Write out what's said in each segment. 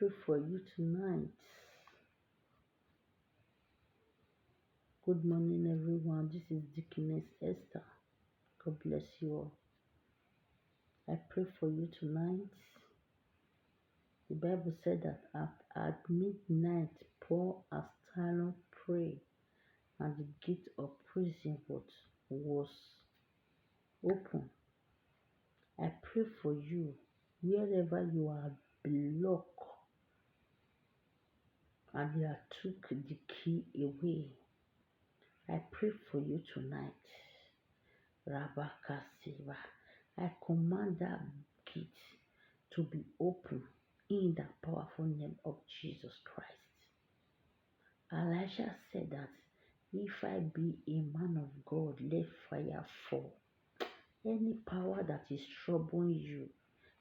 pray for you tonight. Good morning, everyone. This is Deaconess Esther. God bless you all. I pray for you tonight. The Bible said that at midnight, Paul and Silas prayed, and the gate of prison was open. I pray for you wherever you are blocked and they have took the key away. I pray for you tonight. Rabakasiva. I command that gate to be open in the powerful name of Jesus Christ. Elisha said that if I be a man of God, let fire fall. Any power that is troubling you,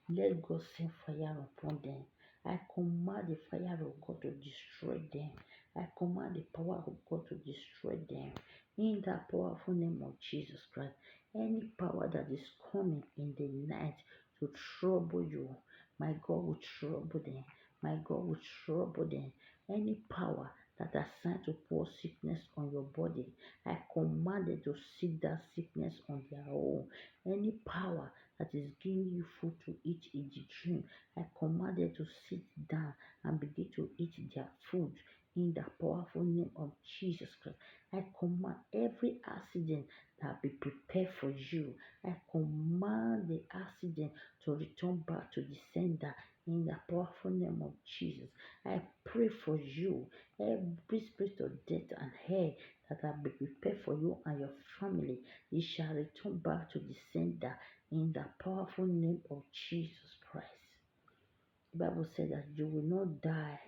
let God send fire upon them. I command the fire of God to destroy them. I command the power of God to destroy them. In the powerful name of Jesus Christ. Any power that is coming in the night to trouble you, my God will trouble them. My God will trouble them. Any power that are sent to pour sickness on your body, I command them to seek that sickness on their own. Any power that is giving you food to eat in the dream, I command them to sit down and begin to eat their food in the powerful name of Jesus Christ. I command every accident that be prepared for you. I command the accident to return back to the sender in the powerful name of Jesus. I pray for you, every spirit of death and hell that have been prepared for you and your family, it shall return back to the sender in the powerful name of Jesus Christ. The Bible said that you will not die,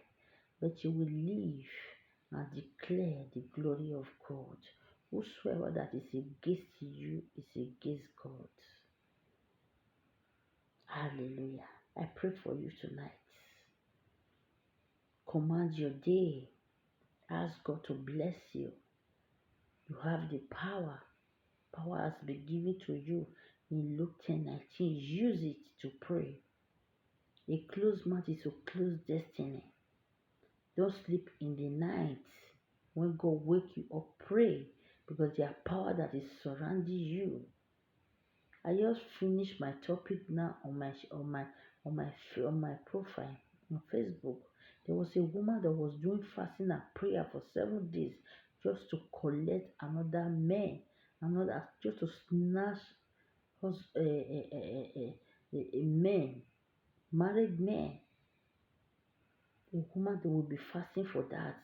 but you will live and declare the glory of God. Whosoever that is against you is against God. Hallelujah. I pray for you tonight. Command your day. Ask God to bless you. You have the power. Power has been given to you in Luke 10:19. Use it to pray. A closed mouth is a closed destiny. Don't sleep in the night. When God wake you up, pray, because there are power that is surrounding you. I just finished my topic now on my profile on Facebook. There was a woman that was doing fasting and prayer for 7 days just to collect another man, just to snatch a man, married man. A woman that will be fasting for that.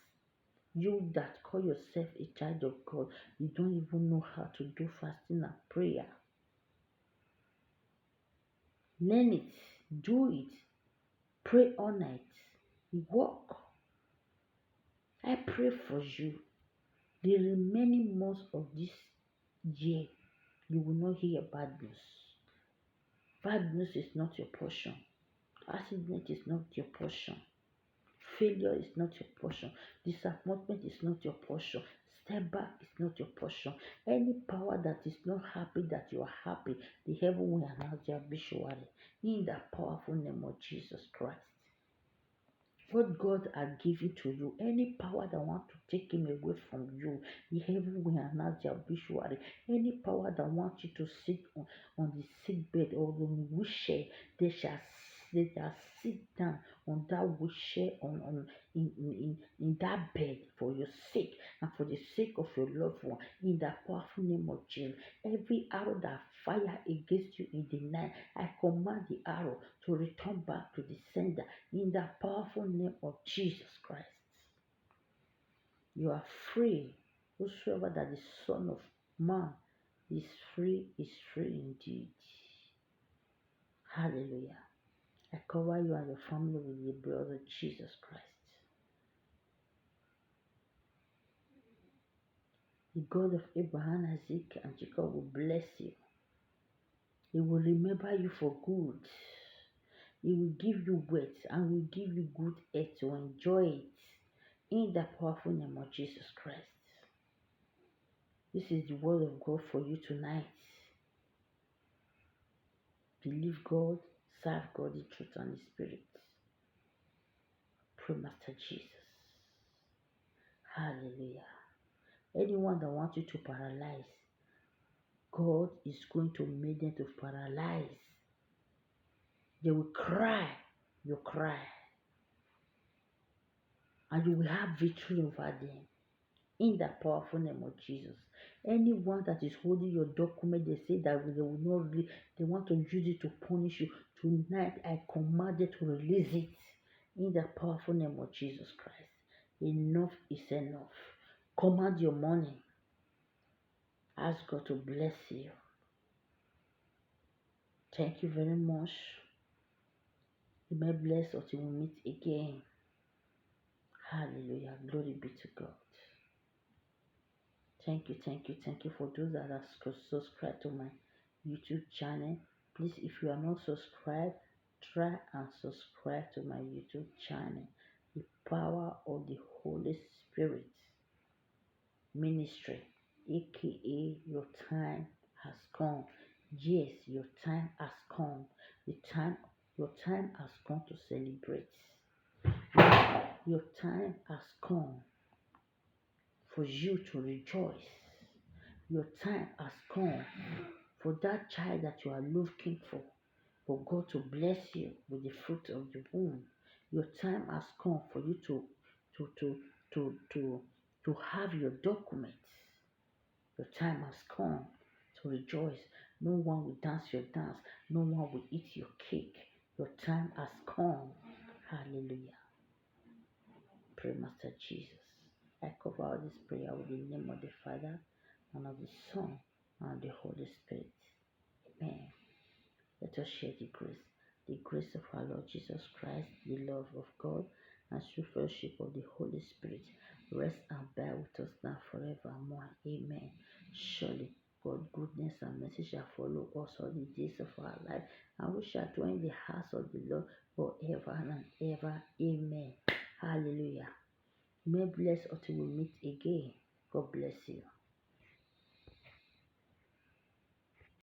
You that call yourself a child of God, you don't even know how to do fasting and prayer. Learn it, do it, pray all night, walk. I pray for you. The remaining months of this year, you will not hear bad news. Bad news is not your portion. Accident is not your portion. Failure is not your portion. Disappointment is not your portion. Step back is not your portion. Any power that is not happy that you are happy, the heaven will announce their obituary in the powerful name of Jesus Christ. What God has given to you, any power that want to take him away from you, the heaven will announce their obituary. Any power that wants you to sit on the sick bed or on the wheelchair, they shall sit down on that wheelchair in that bed for your sake and for the sake of your loved one in the powerful name of Jesus. Every arrow that fire against you in the night, I command the arrow to return back to the sender in the powerful name of Jesus Christ. You are free. Whosoever that the Son of Man is free indeed. Hallelujah. I cover you and your family with the blood of Jesus Christ. The God of Abraham, Isaac, and Jacob will bless you. He will remember you for good. He will give you wealth and will give you good health to enjoy it in the powerful name of Jesus Christ. This is the word of God for you tonight. Believe God, serve God in truth and in spirit. Pray, Master Jesus. Hallelujah. Anyone that wants you to paralyze, God is going to make them to paralyze. They will cry, you cry, and you will have victory over them. In the powerful name of Jesus. Anyone that is holding your document, they say that they will not they want to use it to punish you. Tonight, I command you to release it in the powerful name of Jesus Christ. Enough is enough. Command your money. Ask God to bless you. Thank you very much. You may bless until we meet again. Hallelujah. Glory be to God. Thank you for those that are subscribed to my YouTube channel. Please, if you are not subscribed, try and subscribe to my YouTube channel. The Power of the Holy Spirit Ministry, aka your time has come. Yes, your time has come. Your time has come to celebrate. Your time has come for you to rejoice. Your time has come for that child that you are looking for God to bless you with the fruit of the womb. Your time has come for you to to to to to have your documents. Your time has come to rejoice. No one will dance your dance. No one will eat your cake. Your time has come. Hallelujah. Pray, Master Jesus. I cover all this prayer with the name of the Father and of the Son and the Holy Spirit. Amen. Let us share the grace. The grace of our Lord Jesus Christ, the love of God, and sweet fellowship of the Holy Spirit rest and bear with us now forevermore. Amen. Surely God's goodness and mercy shall follow us all the days of our life, and we shall dwell in the house of the Lord forever and ever. Amen. Hallelujah. May bless until we meet again. God bless you.